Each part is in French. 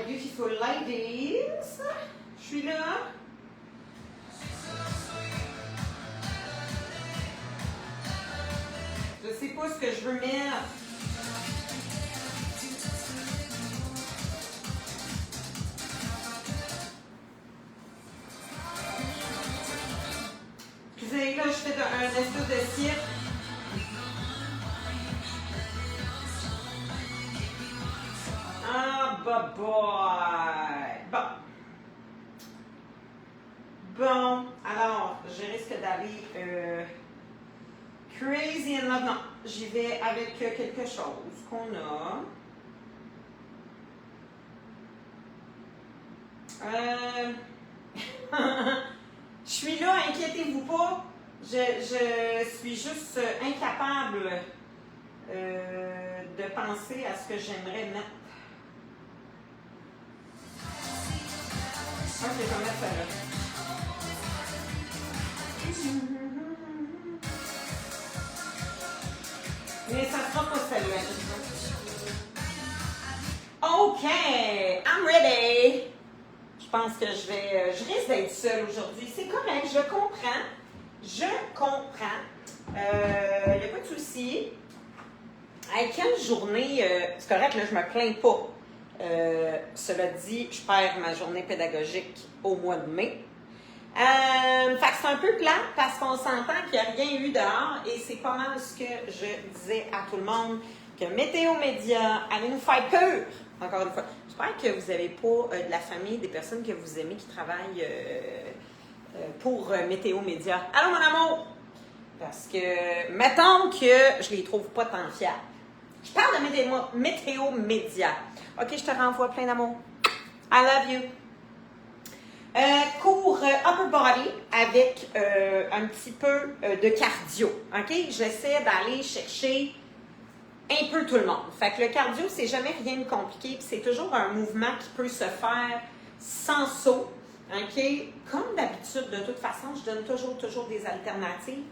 right, beautiful ladies. Je suis là. Je sais pas ce que je veux mettre. Excusez, là, je fais un espèce de cirque. Ah, bah boy! Bon. Bon, alors, je risque d'aller Crazy in Love. Non, j'y vais avec quelque chose qu'on a. Je suis là, inquiétez-vous pas. Je suis juste incapable de penser à ce que j'aimerais mettre. Ok, je vais mettre ça là. Mais ça sera pas celle-là. OK, I'm ready. Je pense que je risque d'être seule aujourd'hui. C'est correct, je comprends. Je comprends. Il n'y a pas de souci. Hey, quelle journée, c'est correct, là, je me plains pas. Cela dit, je perds ma journée pédagogique au mois de mai. Fait que c'est un peu plat parce qu'on s'entend qu'il n'y a rien eu dehors et c'est pas mal ce que je disais à tout le monde, que Météo Média allait nous faire peur, encore une fois. J'espère que vous n'avez pas de la famille, des personnes que vous aimez qui travaillent pour Météo Média. Allô mon amour! Parce que, mettons que je les trouve pas tant fiables. Je parle de Météo Média. OK, je te renvoie plein d'amour. I love you. Cours upper body avec un petit peu de cardio. OK? J'essaie d'aller chercher un peu tout le monde. Fait que le cardio, c'est jamais rien de compliqué. Puis c'est toujours un mouvement qui peut se faire sans saut. OK? Comme d'habitude, de toute façon, je donne toujours des alternatives.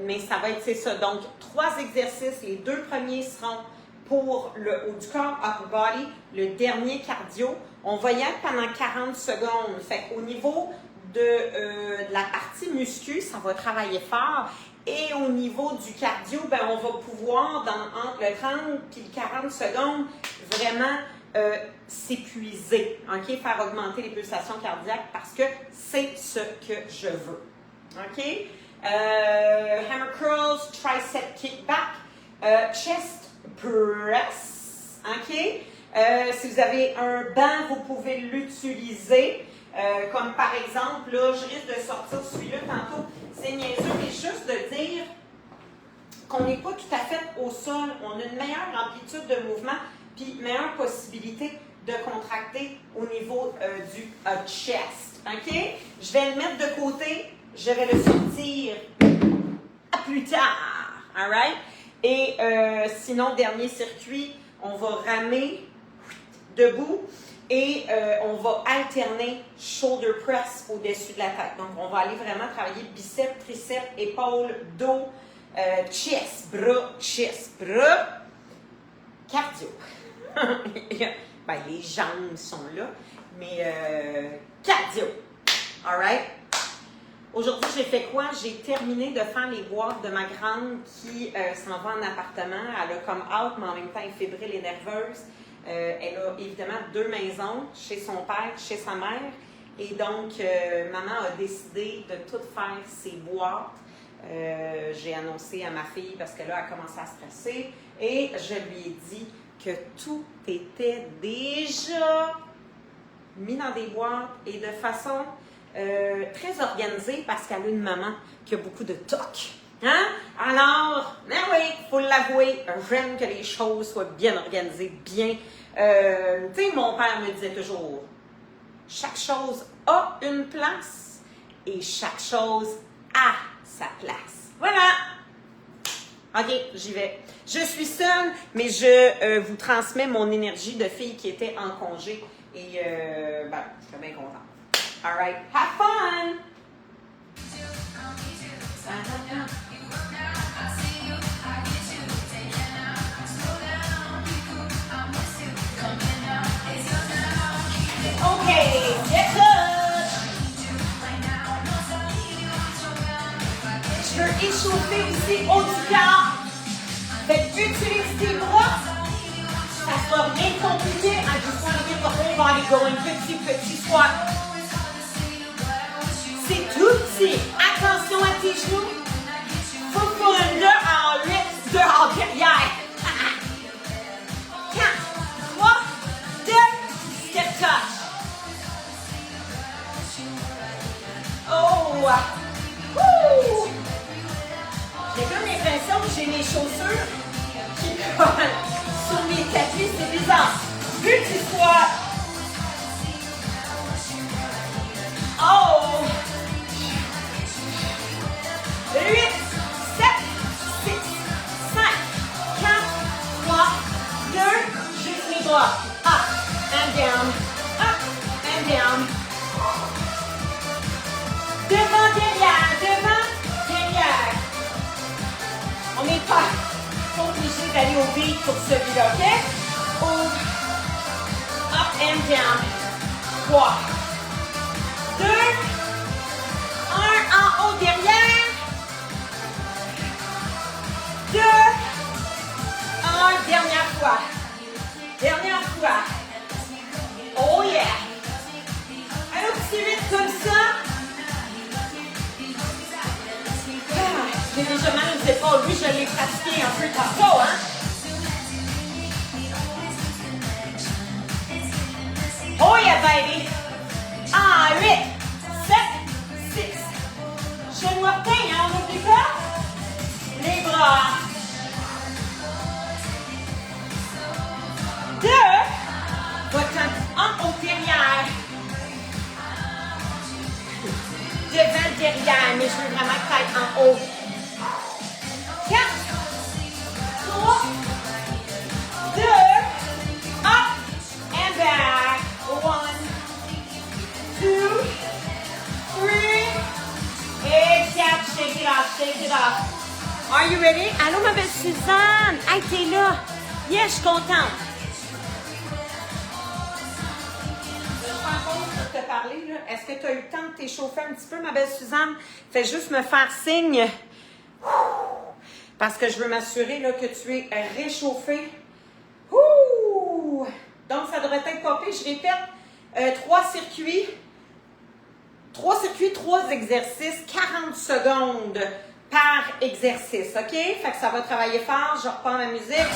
Mais ça va être, c'est ça. Donc, 3 exercices. Les 2 premiers seront pour le haut du corps, upper body. Le dernier, cardio. On va y être pendant 40 secondes. Fait qu'au niveau de la partie muscu, ça va travailler fort. Et au niveau du cardio, ben, on va pouvoir, entre le 30 et le 40 secondes, vraiment s'épuiser. OK? Faire augmenter les pulsations cardiaques parce que c'est ce que je veux. OK? Hammer curls, tricep kickback, chest press. OK? Si vous avez un banc, vous pouvez l'utiliser. Comme par exemple, là, je risque de sortir celui-là tantôt. C'est niaiseux, mais juste de dire qu'on n'est pas tout à fait au sol. On a une meilleure amplitude de mouvement, puis meilleure possibilité de contracter au niveau du chest. OK? Je vais le mettre de côté. Je vais le sortir à plus tard. All right? Et sinon, dernier circuit, on va ramer debout et on va alterner shoulder press au-dessus de la tête. Donc, on va aller vraiment travailler biceps, triceps, épaules, dos, chest, bras, cardio. Ben, les jambes sont là, mais cardio. All right? Aujourd'hui, j'ai fait quoi? J'ai terminé de faire les boîtes de ma grande qui s'en va en appartement. Elle a comme hâte, mais en même temps, elle est fébrile et nerveuse. Elle a évidemment 2 maisons, chez son père, chez sa mère. Et donc, maman a décidé de tout faire ses boîtes. J'ai annoncé à ma fille parce que là, elle a commencé à stresser. Et je lui ai dit que tout était déjà mis dans des boîtes et de façon très organisée parce qu'elle a une maman qui a beaucoup de toc. Hein? Alors, ben oui, il faut l'avouer, j'aime que les choses soient bien organisées, bien. Tu sais, mon père me disait toujours, chaque chose a une place et chaque chose a sa place. Voilà! OK, j'y vais. Je suis seule, mais je vous transmets mon énergie de fille qui était en congé et ben, je suis bien contente. All right, have fun! aussi haut du corps. Fait que utilise tes bras. Ça sera rien compliqué. I just want to get the whole body going. Petit squat. C'est tout petit. Attention à tes genoux. Faut pour un 2 en 8, 2 en derrière. 4, 3, 2, step touch. Oh! Woo! J'ai comme l'impression que j'ai mes chaussures qui collent sur mes tapis. C'est bizarre. Petit squat. Oh! 8, 7, 6, 5, 4, 3, 2, juste mes bras. Up and down. Up and down. Devant, derrière. On n'est pas obligé d'aller au beat pour celui-là, ok? Ouvre. Up and down. 3, 2, 1 en haut, derrière. 2, 1, dernière fois. Oh yeah. Un petit vite comme ça. J'ai déjà mal aux épaules. Oui, je l'ai pratiqué un peu tantôt, hein. Oh yeah, baby. 1, 8, 7, 6. Genou orteil, hein, on n'oublie pas. Les bras. 2. Votre en haut derrière. Devant derrière, mais je veux vraiment que tu ailles en haut. 4, 3, 2, up and back. 1, 2, 3, et 4. Shake it off. Are you ready? Allô, ma belle Suzanne. Hey, t'es là. Yes, je suis contente. Je prends en compte pour te parler. Est-ce que tu as eu le temps de t'échauffer un petit peu, ma belle Suzanne? Fais juste me faire signe. Parce que je veux m'assurer là, que tu es réchauffée. Ouh! Donc, ça devrait être popé. Je répète, 3 circuits. 3 exercices, 40 secondes par exercice, OK? Fait que ça va travailler fort. Je reprends ma musique.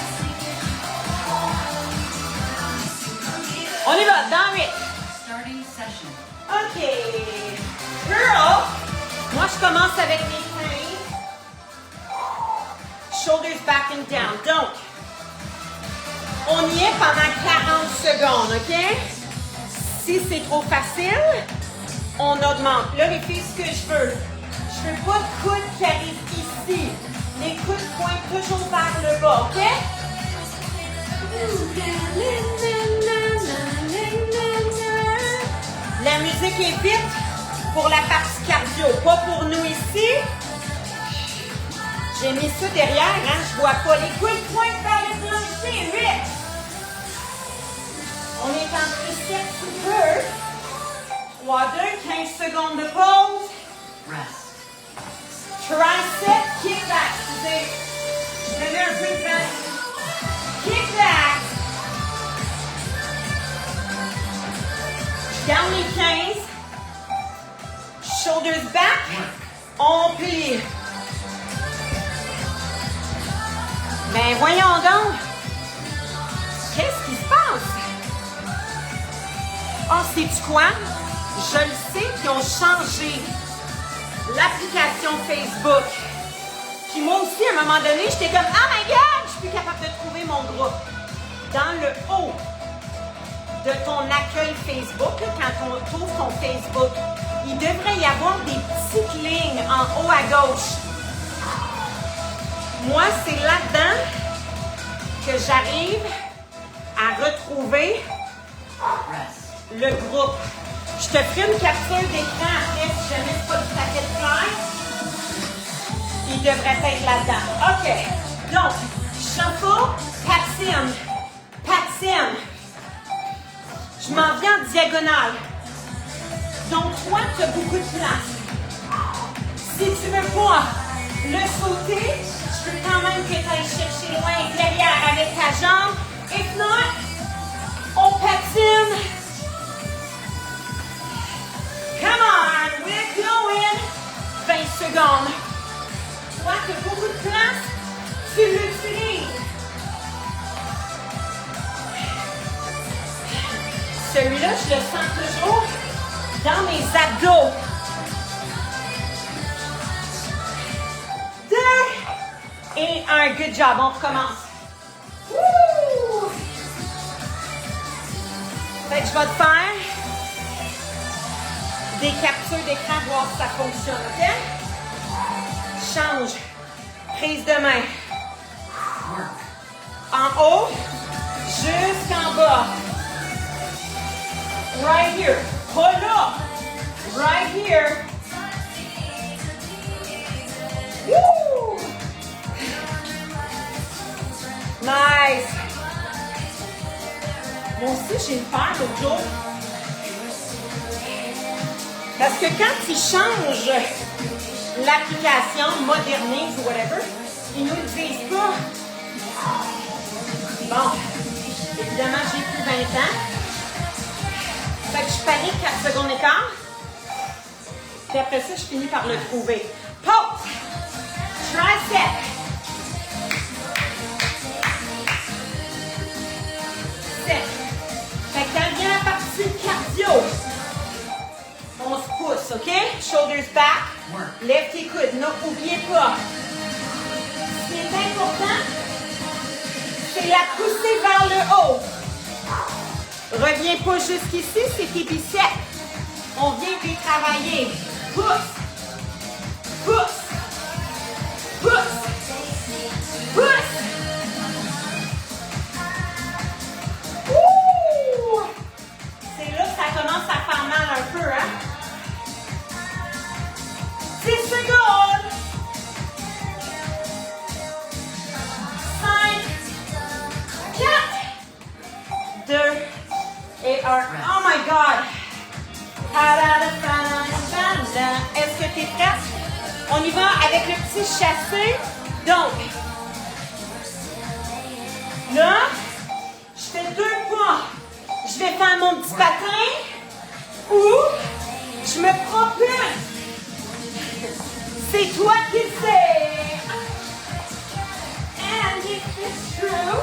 On y va, dans 8. OK. Girl, moi, je commence avec mes mains. Shoulders back and down. Donc, on y est pendant 40 secondes, OK? Si c'est trop facile, on augmente. Là, les filles, ce que je veux pas de coude qui arrive ici. Les coudes pointent toujours vers le bas, OK? La musique est vite pour la partie cardio, pas pour nous ici. J'ai mis ça derrière, hein? Je vois pas. Les coudes pointent vers le plancher. 8. On est en tricep super. 3, 2, 15 secondes de pause. Rest. Tricep, kick back. Excusez. Je mets un peu de back. Kick back. Je garde les 15. Shoulders back. On plie. Ben voyons donc. Qu'est-ce qui se passe? Oh, sais-tu quoi? Je le sais qu'ils ont changé l'application Facebook. Puis moi aussi, à un moment donné, j'étais comme « Oh my God! Je suis plus capable de trouver mon groupe. » Dans le haut de ton accueil Facebook, là, quand on trouve ton Facebook, il devrait y avoir des petites lignes en haut à gauche. Moi, c'est là-dedans que j'arrive à retrouver le groupe. Je te ferai une capture d'écran après si jamais c'est pas du paquet de fleurs. Il devrait être là-dedans. OK. Donc, shuffle, patine. Je m'en viens en diagonale. Donc, toi, tu as beaucoup de place. Si tu veux pas le sauter. Je veux quand même que tu ailles chercher loin derrière avec ta jambe. If not, on patine. Come on, we're going. 20 secondes. Tu vois que beaucoup de place, tu l'utilises. Celui-là, je le sens toujours dans mes abdos. 2 et 1. Good job. On recommence. Woo! Fait que je vais te faire des captures d'écran, voir si ça fonctionne, OK? Change. Prise de main. En haut, jusqu'en bas. Right here. Pas là. Right here. Woo! Nice. Moi aussi, j'ai une peur l'autre jour. Parce que quand ils changent l'application, modernise ou whatever, ils nous le disent pas. Bon, évidemment, j'ai plus 20 ans. Fait que je panique 4 secondes d'écart. Puis après ça, je finis par le trouver. Pause. Tricep. Set. Fait que quand vient la partie cardio, on se pousse, OK? Shoulders back. Lève tes coudes. N'oubliez pas. Ce qui est important, c'est la poussée vers le haut. Reviens pas jusqu'ici, c'est tes biceps. On vient les travailler. Pousse. Pousse. Pousse. Pousse. Ouh! C'est là que ça commence à faire mal un peu, hein? 10 secondes. 5, 4, 2 et 1. Oh my God! Est-ce que tu es prête? On y va avec le petit chassé. Donc, là, je fais 2 pas. Je vais faire mon petit patin ou je me propulse. C'est toi qui le sais. And if it's true,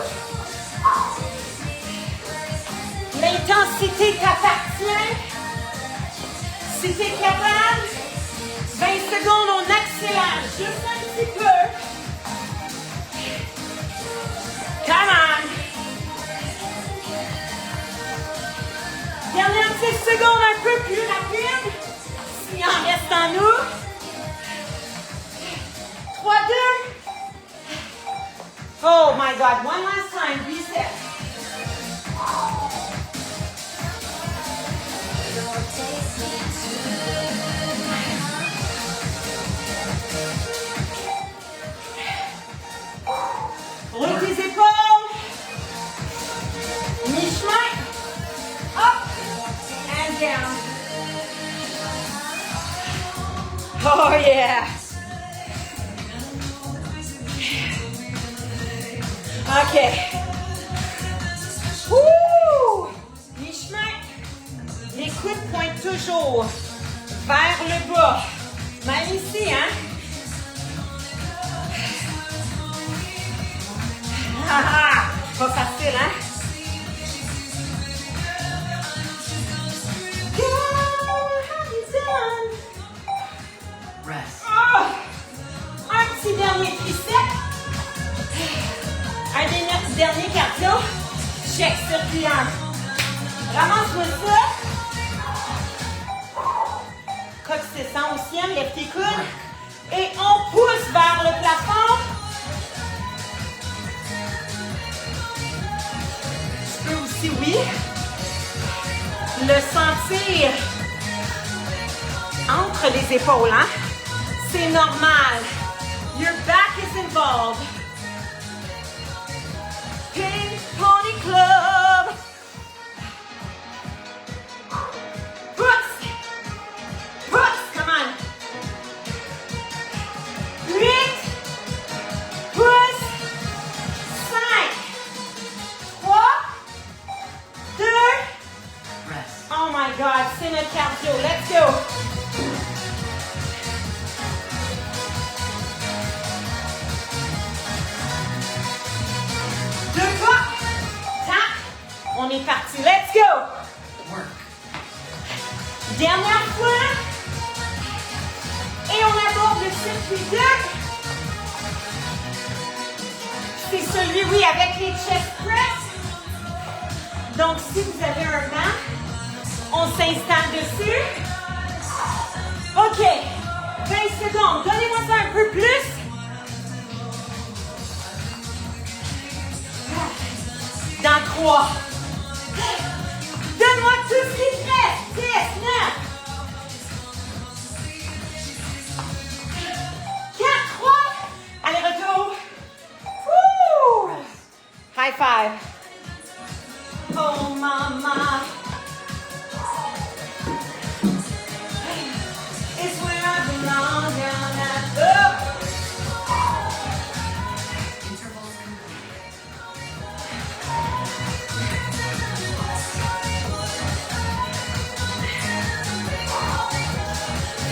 l'intensité t'appartient. Si tu es capable, 20 secondes, on accélère juste un petit peu. Come on. Dernière petite seconde un peu plus rapide. S'il en reste en nous. 3, 2. Oh my God. One last time. Reset. Roule tes épaules. Mi-chemin. Up and down. Oh yeah. OK. Wouh! Mi-chemin. Les coudes pointent toujours vers le bas. Même ici, hein? Pas facile, hein? Oh, un petit dernier tricep. Un dernier cardio. Check circulaire. Ramasse-moi ça. Coxescent au ciel, lève tes coudes. Et on pousse vers le plafond. Tu peux aussi, oui, le sentir entre les épaules, hein? C'est normal. Your back is involved. Pink Pony Club. Push. Push. Come on. 8. notre cardio. Let's go. Deux pas. Tac. On est parti. Let's go. Dernière fois. Et on aborde le circuit 2. C'est celui, oui, avec les chest press. Donc, si vous avez un banc, on s'installe dessus. OK. 20 secondes. Donnez-moi ça un peu plus. Dans 3. Donne-moi tout ce qui te reste. 10, 9. 4, 3. Allez, retour. Woo! High five. Oh, mama. It's where I belong down at the...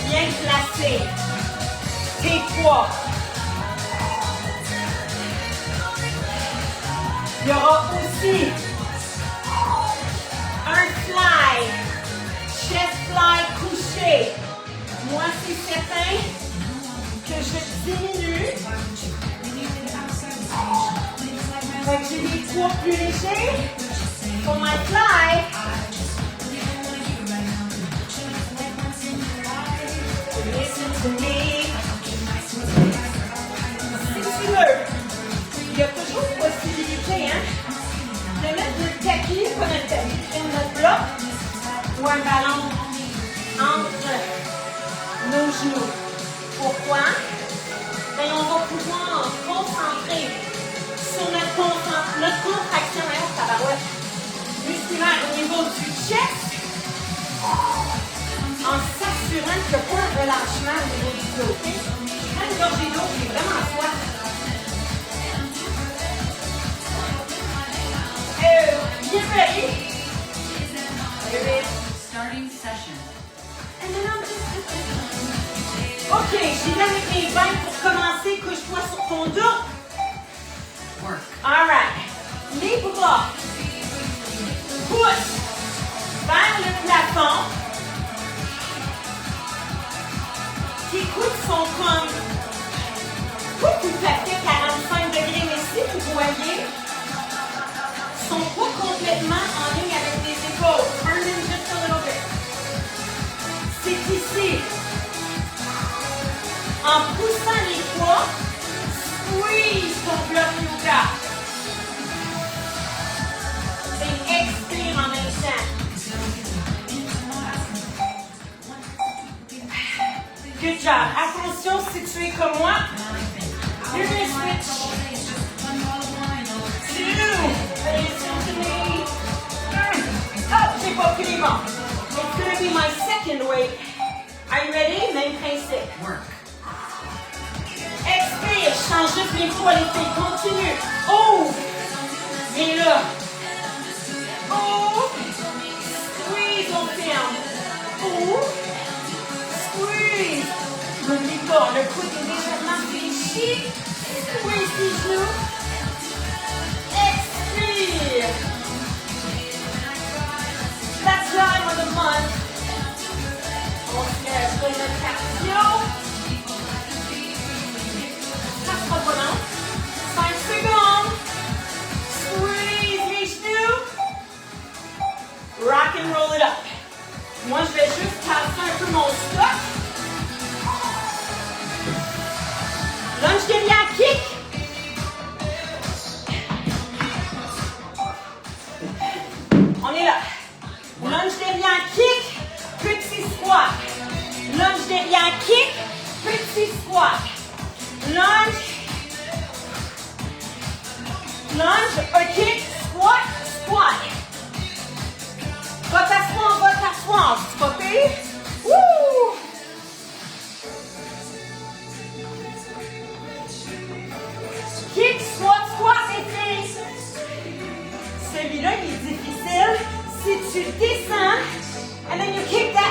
Bien placé. Tes poids. Il y aura aussi un fly, chest fly couché. Moi, c'est certain que je diminue. Fait que j'ai des poids plus légers pour my fly. Listen to me. Si tu veux, il y a toujours possibilité, hein, de mettre le tapis, pas notre tapis, notre bloc ou un ballon entre nos genoux. Pourquoi? Bien, on va pouvoir concentrer sur notre contraction musculaire au niveau du chest en s'assurant qu'il n'y a pas un relâchement au niveau du dos. Prends une gorgée d'eau, j'ai vraiment soif. Bien ready. Starting session. OK, j'y vais avec mes mains pour commencer. Couche-toi sur ton dos. Work. All right. Les bras. Pousse vers le plafond. Tes coudes sont comme pas tout à fait 45 degrés, mais si vous voyez, sont pas complètement en ligne avec les épaules. Turn in just a little bit. C'est ici. En poussant les poids, squeeze ton bloc yoga. Et expire en même temps. Good job. Attention, si tu es comme moi, you're going to switch. Oh, j'ai pas pris les bons. It's going to be my second weight. Are you ready? Même principe. Work. Expire, change juste les poids, les filles. Continue. Oh! Viens là. Oh! Squeeze, on ferme. Oh! Squeeze. N'oublie pas, le coude est légèrement fléchi. Squeeze tes genoux. Expire. That's time of the month. On se lève sur notre cardio. Ça sera pas long. 5 secondes. Squeeze les genoux. Rock and roll it up. Moi, je vais juste passer un peu mon stock. Lunge derrière kick. On est là. Lunge derrière kick, petit squat. Lunge derrière kick, petit squat. Lunge. Lunge, un kick, squat, squat. Va t'asseoir, c'est pas pire. Wouh! Kick, squat, squat, et filles. Celui-là, il est difficile. Si tu descends, and then you kick that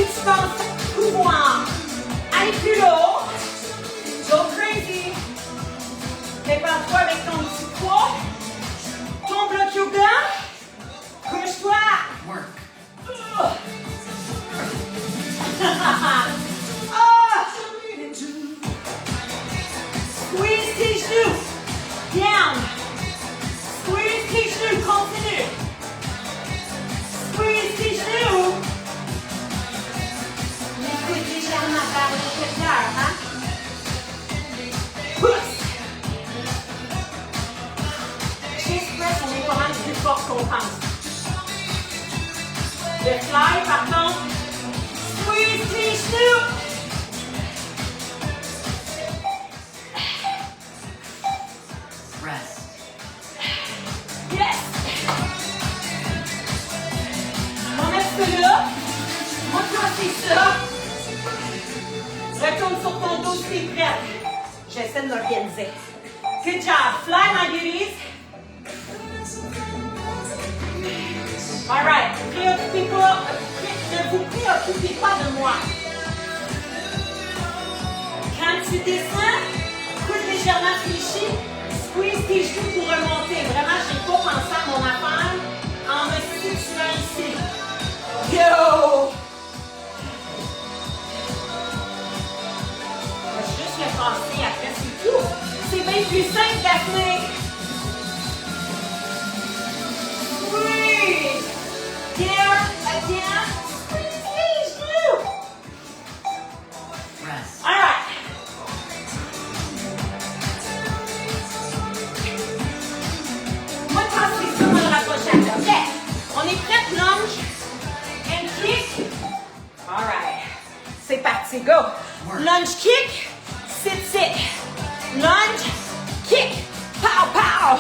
tu penses pouvoir aller plus haut, go crazy. Prépare-toi avec ton petit poids, ton bloc yoga, couche-toi. Work. Squeeze tes genoux. Down. Squeeze tes genoux. Continue. Squeeze tes genoux. L'écoute légèrement vers l'intérieur, hein? Pousse. Chest press, on est pas mal plus fort qu'on pense. Le fly, par contre, squeeze tes genoux. Rest. Yes! On met ça là. On va casser ça. Retourne sur ton dos si t'es prête. J'essaie de m'organiser. Good job. Fly, my beauties. All right. Ne vous préoccupez pas de moi. Quand tu descends, coude légèrement fléchi. Squeeze tes genoux pour remonter. Vraiment, je n'ai pas pensé à mon affaire en me situant ici. Yo! Je vais juste le passer après, c'est tout. C'est bien plus simple, Daphné. Squeeze! Here, again. Squeeze tes genoux. Rest. All right. On est prête, lunge and kick. All right. C'est parti, go. Lunge, kick, sit, sit. Lunge, kick, pow, pow.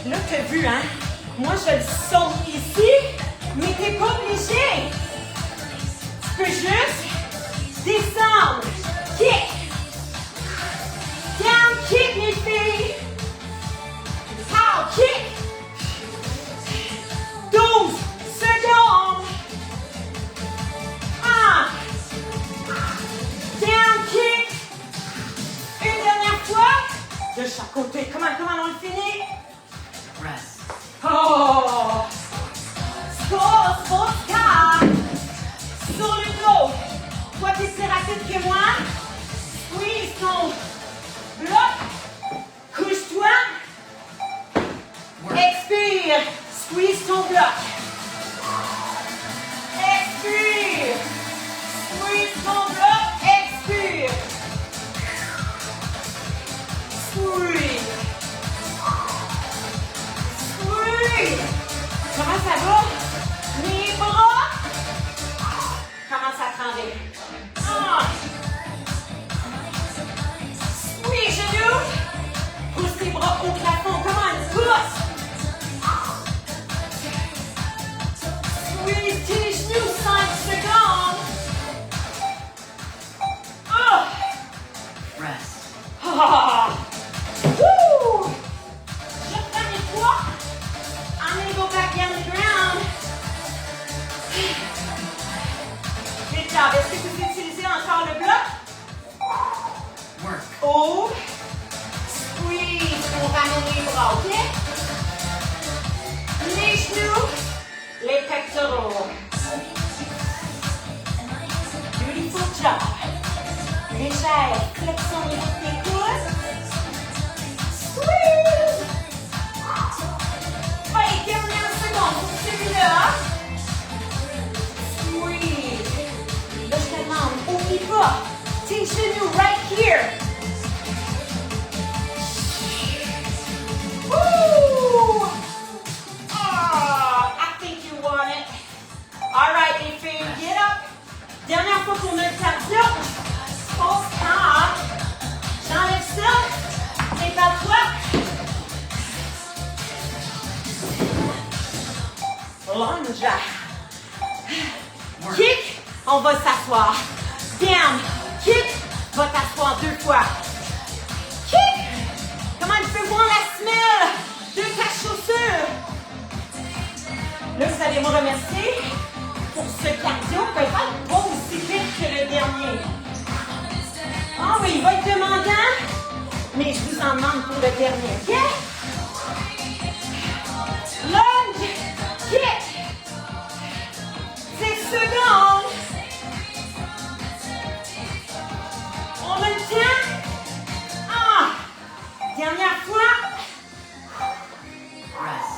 Là, t'as vu, hein? Moi, je le saute ici, mais t'es pas obligé. Tu peux juste descendre, kick. Down, kick, mes filles. Pow, kick. 12 secondes. 1. Down, kick. Une dernière fois. De chaque côté. Comment on le finit? Rest. Oh. Score, score. Sur le dos. Toi, t'es plus rapide que moi. Squeeze ton bloc. Couche-toi. Expire. Squeeze ton bloc. Expire. Squeeze ton bloc. Expire. Squeeze. Squeeze. Comment ça va? Les bras. Commence à trembler. Squeeze genoux. Pousse tes bras au plafond. Come on, pousse. Squeeze tes genoux, 5 secondes. Rest. Woo! Je prends mes poids. I'm going to go back down the ground. Good job. Est-ce que vous utilisez encore le bloc? Work. Oh. Squeeze pour ramener les bras, OK? Les genoux, les pectoraux. Beautiful job. Légère flexion des coudes. Squeeze. Allez, dernière seconde pour celui-là. Squeeze. Là, je te demande, oublie pas. Tes genoux right here. Woo! Oh, I think you want it. All right, les filles, get up. Dernière fois qu'on a le cardio. Pause calme. J'enlève ça. Prépare-toi. Lunge. Kick. On va s'asseoir. Down. Kick. Va t'asseoir 2 fois. Kick. Comment tu peux voir la semelle de ta chaussure? Là, vous allez me remercier pour ce cardio. Peut-être pas aussi vite que le dernier. Ah oui, il va être demandant, mais je vous en demande pour le dernier. OK? Lunge, kick. 6 secondes. On a le temps. Ah! Dernière fois. Rest.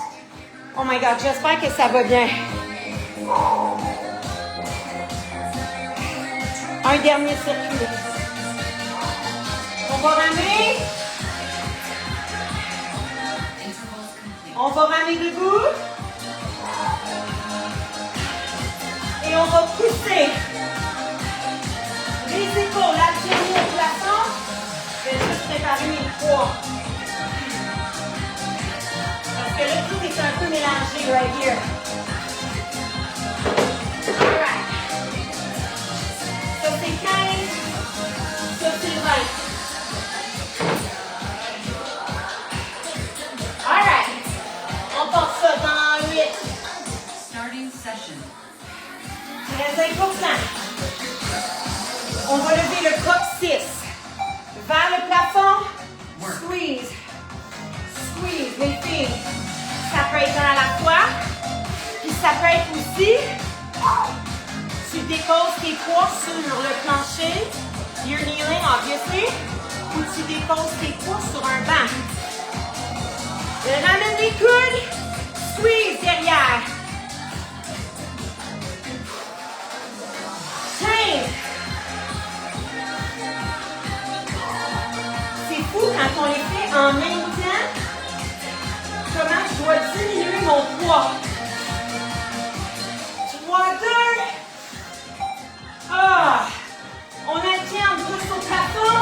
Oh my God, j'espère que ça va bien. Un dernier circuit. On va ramener. On va ramener debout. Et on va pousser les épaules, alterner au plafond. Je vais juste préparer mes poids. Parce que le tout est un peu mélangé right here. Alright. Ça c'est 15. Ça c'est 20. Alright. On porte ça dans 8. Starting session. Très important. On va lever le coccyx vers le plafond. Squeeze. Squeeze, les filles. Ça peut être un à la fois. Puis ça peut être aussi, tu déposes tes poids sur le plancher. You're kneeling, obviously. Ou tu déposes tes poids sur un banc. Ramène les coudes. Squeeze derrière. 15. C'est fou quand on les fait en même temps, comment je dois diminuer mon poids. 3, 2. Ah! On alterne tous au plafond.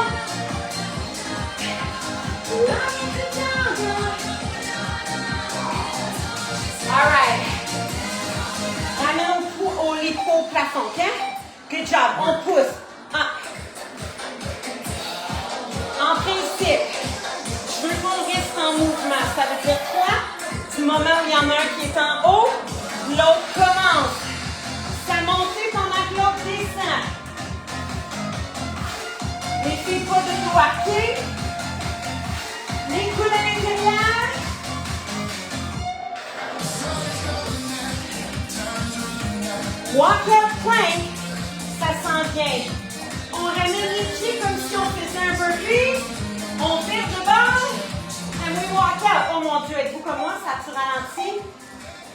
All right. Ramène les poids au plafond, OK? Good job. On pousse. Ah. En principe, je veux qu'on reste en mouvement. Ça veut dire quoi? Du moment où il y en a un qui est en haut, l'autre commence. Ça monte pendant que l'autre descend. Les filles, pas de dos arqué. Les coudes à l'intérieur. Walk-up plank. Ça s'en vient. On ramène les pieds comme si on faisait un burpee. On vire de bord. And we walk out. Oh mon Dieu, êtes-vous comme moi? Ça tu ralentit?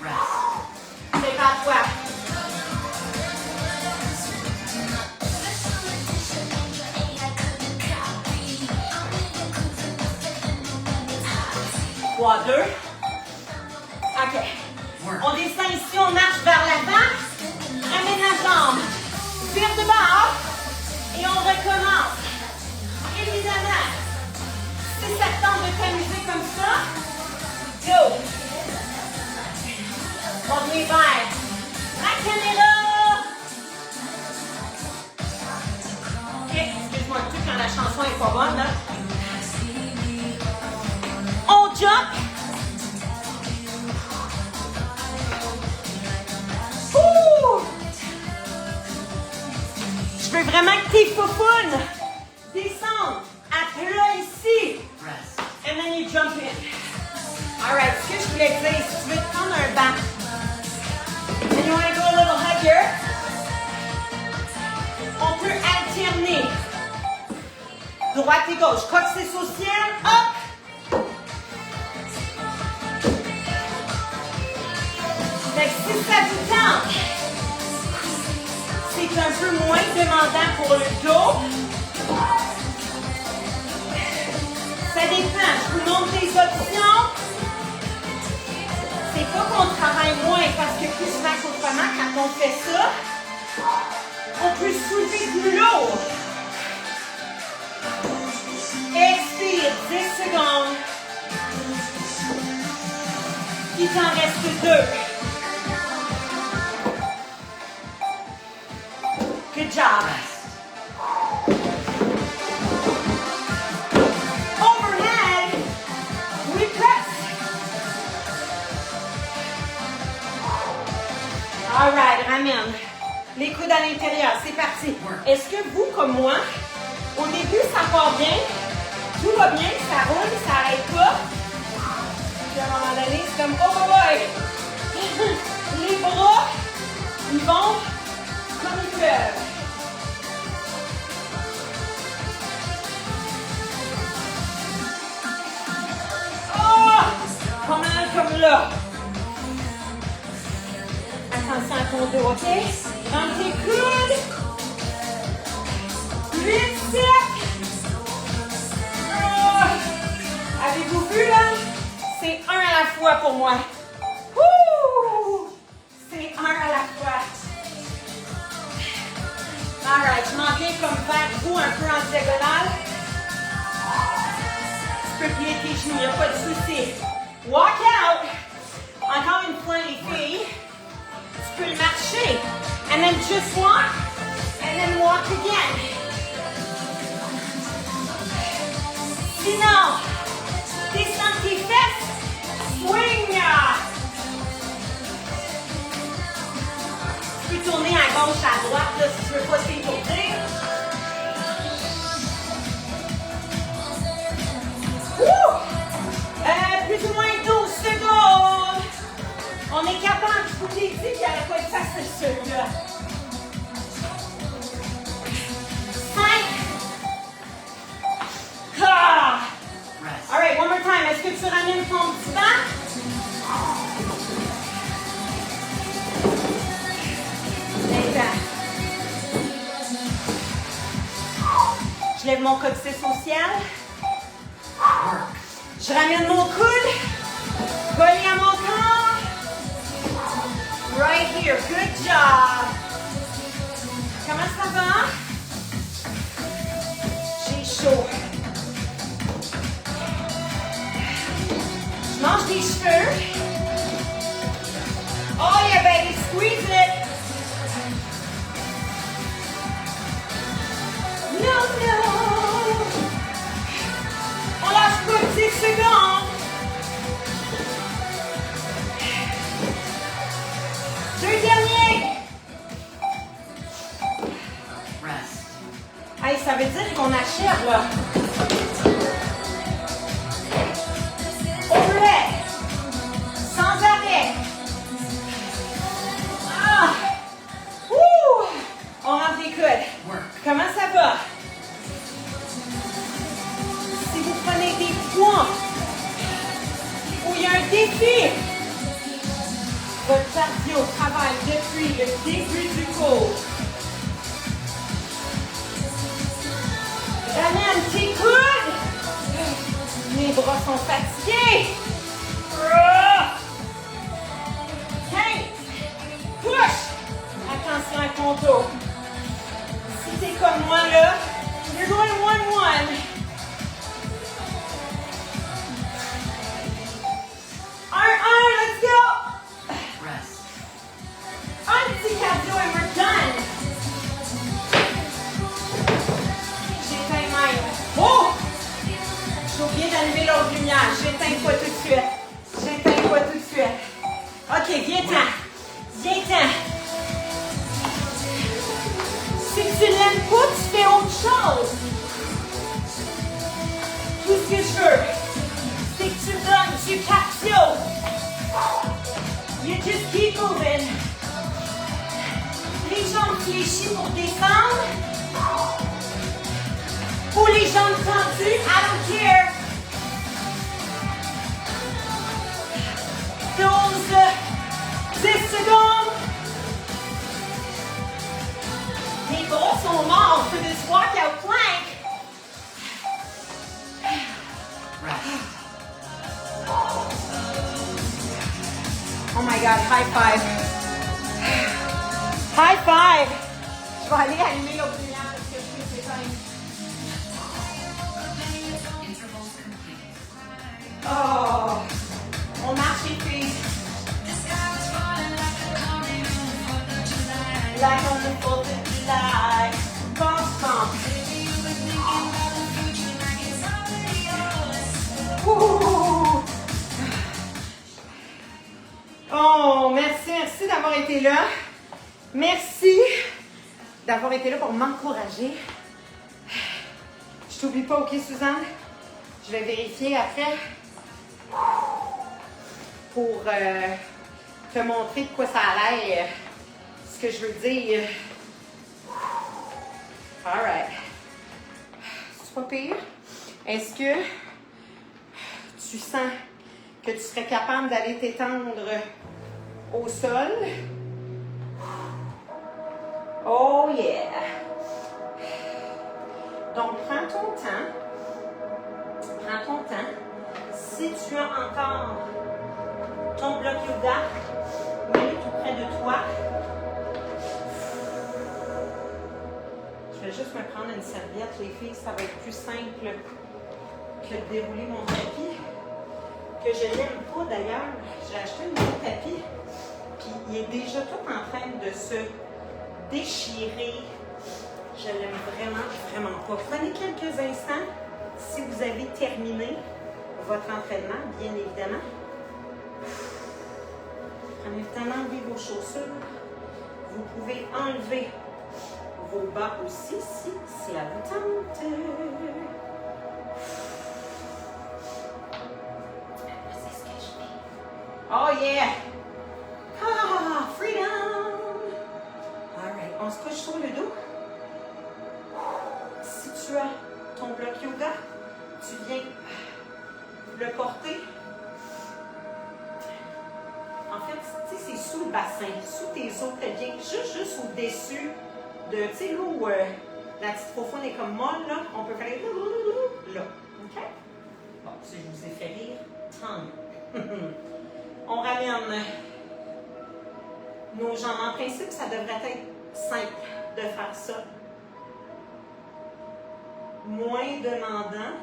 Rest. C'est pas toi. Trois, deux. OK. On descend ici, on marche vers l'avant. Ramène la jambe. Vire de bord. Et on recommence. Évidemment, si ça tente de t'amuser comme ça, go. On vient vers la caméra. OK, excuse-moi un peu quand la chanson est pas bonne, là. On jump. Ouh! Je veux vraiment que tes faufounes descendent à plat ici. Rest. And then you jump in. Alright, ce que je voulais dire, si tu veux te prendre un banc, and you want to go a little higher, on peut alterner. Droite et gauche, coccyx au ciel, hop! Fait que si ça vous tente, c'est un peu moins demandant pour le dos. Ça dépend. Je vous montre des options. C'est pas qu'on travaille moins parce que plus souvent qu'autrement, quand on fait ça, on peut soulever plus lourd. Expire 10 secondes. Il t'en reste 2. Good job. Overhead. We press. ramène les coudes à l'intérieur. C'est parti. Est-ce que vous, comme moi, au début, ça part bien, tout va bien, ça roule, ça n'arrête pas. Puis à un moment donné, c'est comme, oh boy! Les bras, ils vont comme ils peuvent. Oh! Pas mal comme là. Attention à ton dos, ok? Dans tes coudes. 8, 7. Oh! Avez-vous vu là? C'est un à la fois pour moi. Ouh! C'est un à la fois. Alright, je m'en viens comme vers vous un peu en diagonale. Tu peux plier tes genoux, il n'y a pas de souci. Walk out. Encore une fois les filles. Tu peux le marcher. And then just walk. And then walk again. Sinon, descends tes fesses. Swing. Tu peux tourner à gauche, à droite, là, si tu veux pas t'étourdir. Plus ou moins 12 secondes. On est capable, je vous l'ai dit qu'il n'allait pas être facile celui-là. 5. Ah! All right, one more time. Est-ce que tu ramènes ton petit banc? Je lève mon coccyx au ciel. Je ramène mon coude. Collé à mon corps. Right here. Good job. Comment ça va? J'ai chaud. Je mange des cheveux. Oh yeah, baby. Squeeze it. No, no. On lâche pas 10 secondes. Deux derniers. Rest. Hey, ça veut dire qu'on achève là. Overhead. Sans arrêt. Ah. Ouh. On rentre les coudes. Comment ça va? Si vous prenez des points où il y a un défi, votre cardio travaille depuis le début du cours. Ramène tes coudes. Mes bras sont fatigués. 15. Push. Attention à ton dos. Si t'es comme moi là, you're going 1-1. 1-1, let's go. Rest. Un petit cardio and we're done. J'éteins même. Oh! J'ai oublié d'allumer l'autre lumière. J'éteins pas tout de suite. J'éteins pas tout de suite. Ok, viens-t'en. Viens-t'en. Si tu l'aimes pas, tu fais autre chose. Tout ce que je veux, c'est que tu donnes du cardio. You just keep moving. Les jambes fléchies pour descendre. Ou les jambes tendues, I don't care. 10 secondes. Mes bras sont morts for this walkout plank. Oh my God, high five. High five. Je vais aller allumer l'autre lumière parce que je suis éteinte. Intervals complete. Oh, on marche les filles. Like on the 4th of July. Bump, bump. Ouh. Oh, merci d'avoir été là. Merci d'avoir été là pour m'encourager. Je t'oublie pas, OK, Suzanne? Je vais vérifier après pour te montrer de quoi ça a l'air, ce que je veux dire. All right. C'est pas pire? Est-ce que tu sens que tu serais capable d'aller t'étendre au sol? Oh yeah! Donc, prends ton temps. Prends ton temps. Si tu as encore ton bloc yoga, mets-le tout près de toi. Je vais juste me prendre une serviette, les filles, ça va être plus simple que de dérouler mon tapis, que je n'aime pas d'ailleurs. J'ai acheté un nouveau tapis, puis il est déjà tout en train de se déchirer. Je l'aime vraiment, vraiment pas. Prenez quelques instants si vous avez terminé votre entraînement, bien évidemment. Prenez le temps d'enlever vos chaussures. Vous pouvez enlever vos bas aussi si cela vous tente. C'est ce que je fais. Oh yeah! Ah, freedom! Alright, on se couche sur le dos. Si tu as ton bloc yoga, tu viens le porter. En fait, tu sais, c'est sous le bassin, sous tes os, très bien, juste au-dessus de, tu sais, là où la petite profonde est comme molle, là, on peut faire là, OK? Bon, si je vous ai fait rire, tant mieux. On ramène nos jambes. En principe, ça devrait être simple de faire ça. Moins demandant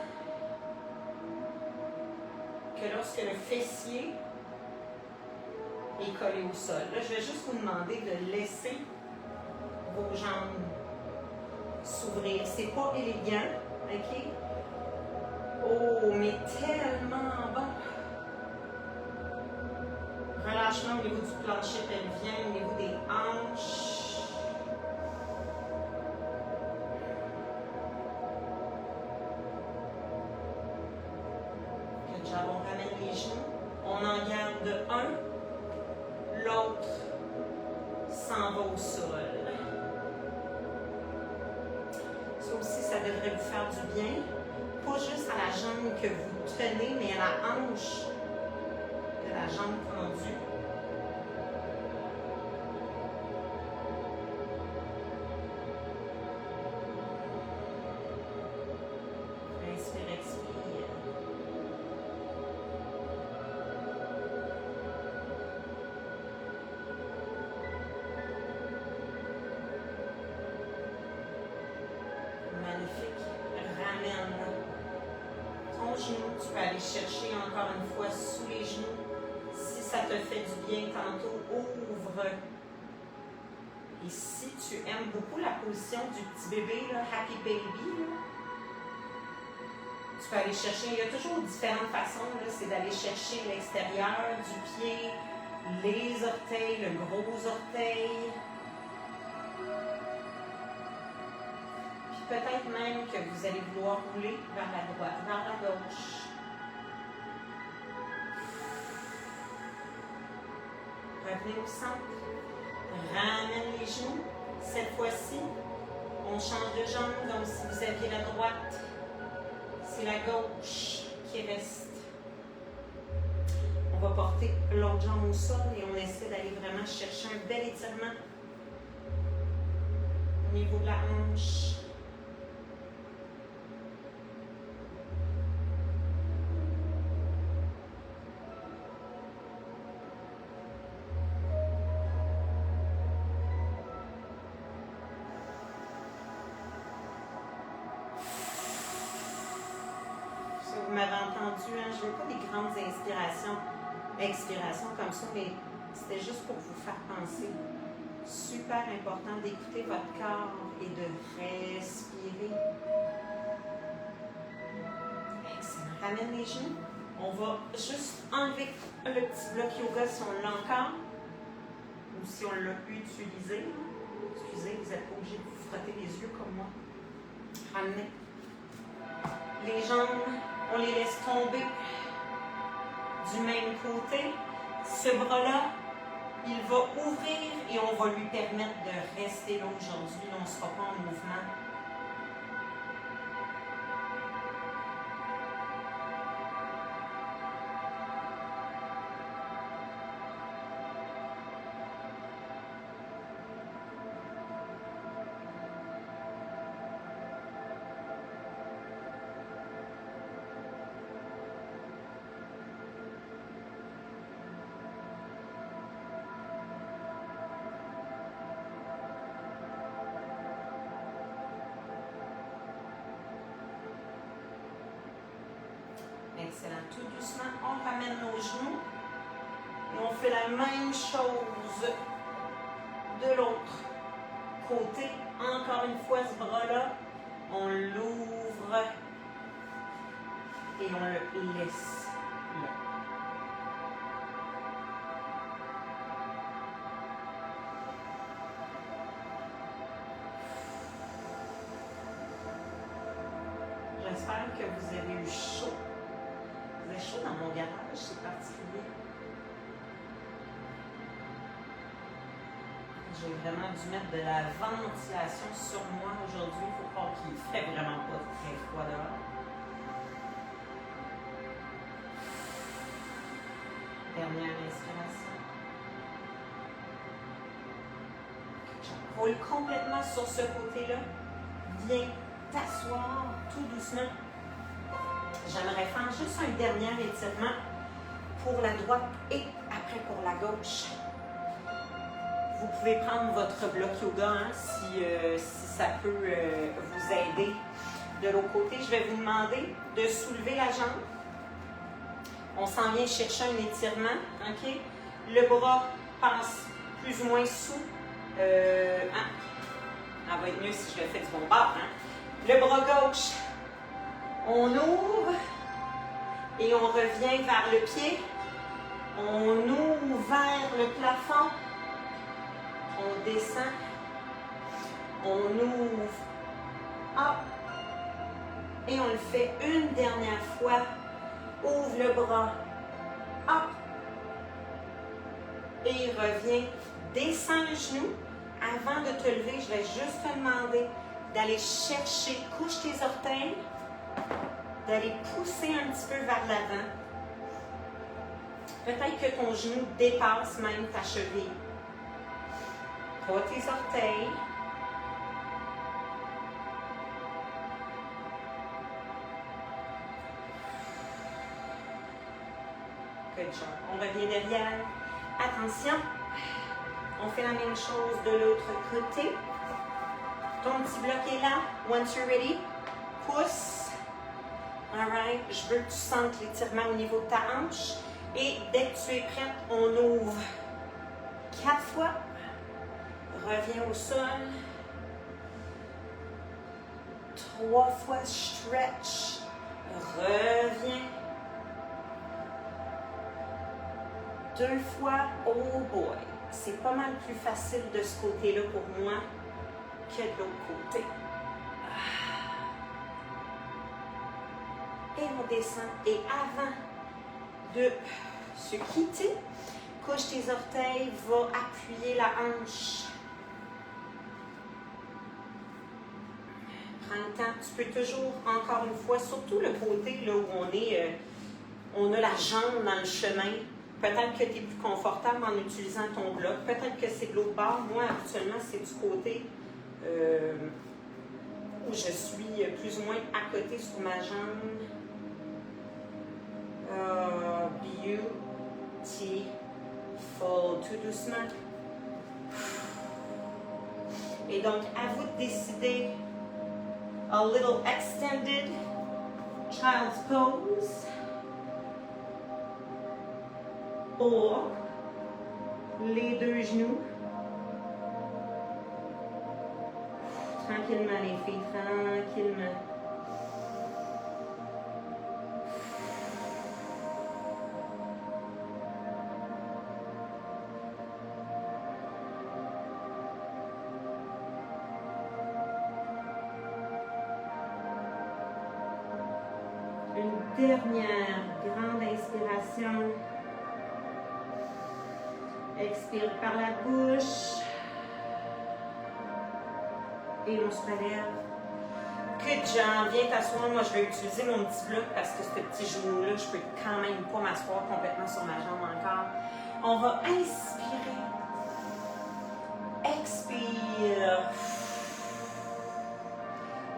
que lorsque le fessier est collé au sol. Là, je vais juste vous demander de laisser vos jambes s'ouvrir. C'est pas élégant, OK? Oh, mais tellement bon! Relâchement au niveau du plancher pelvien, au niveau des hanches. Good job, on ramène les genoux. On en garde un. L'autre s'en va au sol. Ça aussi, ça devrait vous faire du bien. Pas juste à la jambe que vous tenez, mais à la hanche de la jambe tendue. Inspire, expire. Magnifique. Ramène ton genou. Tu peux aller chercher encore une fois sous les genoux. Si ça te fait du bien tantôt, ouvre. Et si tu aimes beaucoup la position du petit bébé, là, Happy Baby, là, tu peux aller chercher. Il y a toujours différentes façons. C'est d'aller chercher l'extérieur du pied, les orteils, le gros orteil. Peut-être même que vous allez vouloir rouler vers la droite, vers la gauche. Revenez au centre. Ramène les genoux. Cette fois-ci, on change de jambe. Donc, si vous aviez la droite, c'est la gauche qui reste. On va porter l'autre jambe au sol et on essaie d'aller vraiment chercher un bel étirement au niveau de la hanche. Vous m'avez entendu, hein? Je ne veux pas des grandes expirations comme ça, mais c'était juste pour vous faire penser. Super important d'écouter votre corps et de respirer. Excellent. Ramène les genoux. On va juste enlever le petit bloc yoga si on l'a encore. Ou si on l'a utilisé. Excusez, vous n'êtes pas obligé de vous frotter les yeux comme moi. Ramenez. Les jambes, on les laisse tomber du même côté. Ce bras-là, il va ouvrir et on va lui permettre de rester là aujourd'hui. On ne sera pas en mouvement. Excellent. Tout doucement, on ramène nos genoux. Et on fait la même chose de l'autre côté. Encore une fois, ce bras-là, on l'ouvre et on le laisse là. J'espère que vous avez eu chaud. Vous avez chaud dans mon garage, c'est particulier. J'ai vraiment dû mettre de la ventilation sur moi aujourd'hui. Il faut croire qu'il fait vraiment pas très froid dehors. Dernière inspiration. Roule complètement sur ce côté-là. Viens t'asseoir tout doucement. J'aimerais faire juste un dernier étirement pour la droite et après pour la gauche. Vous pouvez prendre votre bloc yoga si ça peut vous aider. De l'autre côté, je vais vous demander de soulever la jambe. On s'en vient chercher un étirement. Okay? Le bras passe plus ou moins sous. Ça va être mieux si je le fais du bon bord. Le bras gauche, on ouvre et on revient vers le pied. On ouvre vers le plafond. On descend. On ouvre. Hop. Et on le fait une dernière fois. Ouvre le bras. Hop. Et reviens. Descends le genou. Avant de te lever, je vais juste te demander d'aller chercher, couche tes orteils, d'aller pousser un petit peu vers l'avant. Peut-être que ton genou dépasse même ta cheville. Pas tes orteils. Good job. On revient derrière. Attention. On fait la même chose de l'autre côté. Ton petit bloc est là. Once you're ready, pousse. Alright. Je veux que tu sentes l'étirement au niveau de ta hanche. Et dès que tu es prête, on ouvre 4 fois. Reviens au sol. 3 fois, stretch. Reviens. 2 fois, oh boy. C'est pas mal plus facile de ce côté-là pour moi que de l'autre côté. Et on descend. Et avant de se quitter, couche tes orteils, va appuyer la hanche. Prends le temps. Tu peux toujours, encore une fois, surtout le côté là, où on a la jambe dans le chemin. Peut-être que tu es plus confortable en utilisant ton bloc. Peut-être que c'est de l'autre bord. Moi, habituellement, c'est du côté où je suis plus ou moins à côté sur ma jambe. Beautiful. Tout doucement. Et donc, à vous de décider. A little extended child's pose. Or, les deux genoux. Tranquillement, les filles, tranquillement. dernière grande inspiration. Expire par la bouche. Et on se relève. Good job. Viens t'asseoir. Moi, je vais utiliser mon petit bloc parce que ce petit genou-là, je peux quand même pas m'asseoir complètement sur ma jambe encore. On va inspirer. Expire.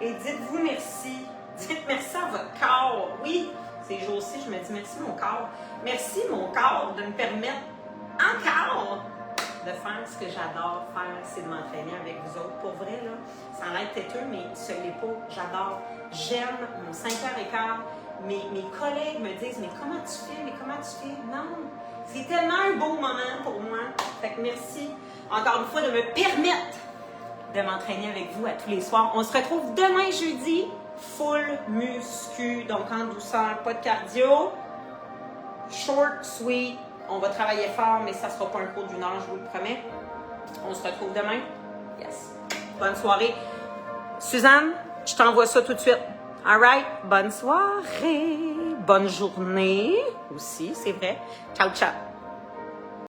Et dites-vous merci. Dites merci à votre corps. Oui, ces jours-ci, je me dis merci mon corps. Merci mon corps de me permettre encore de faire ce que j'adore faire, c'est de m'entraîner avec vous autres. Pour vrai, là, ça a l'air têteux, mais ce n'est pas. J'adore. J'aime mon 5h15. Mes collègues me disent, mais comment tu fais? Mais comment tu fais? Non, c'est tellement un beau moment pour moi. Fait que merci encore une fois de me permettre de m'entraîner avec vous à tous les soirs. On se retrouve demain jeudi, full muscu, donc en douceur, pas de cardio, short, sweet. On va travailler fort, mais ça ne sera pas un cours d'1 heure, je vous le promets. On se retrouve demain. Yes. Bonne soirée. Suzanne, je t'envoie ça tout de suite. All right? Bonne soirée. Bonne journée aussi, c'est vrai. Ciao, ciao.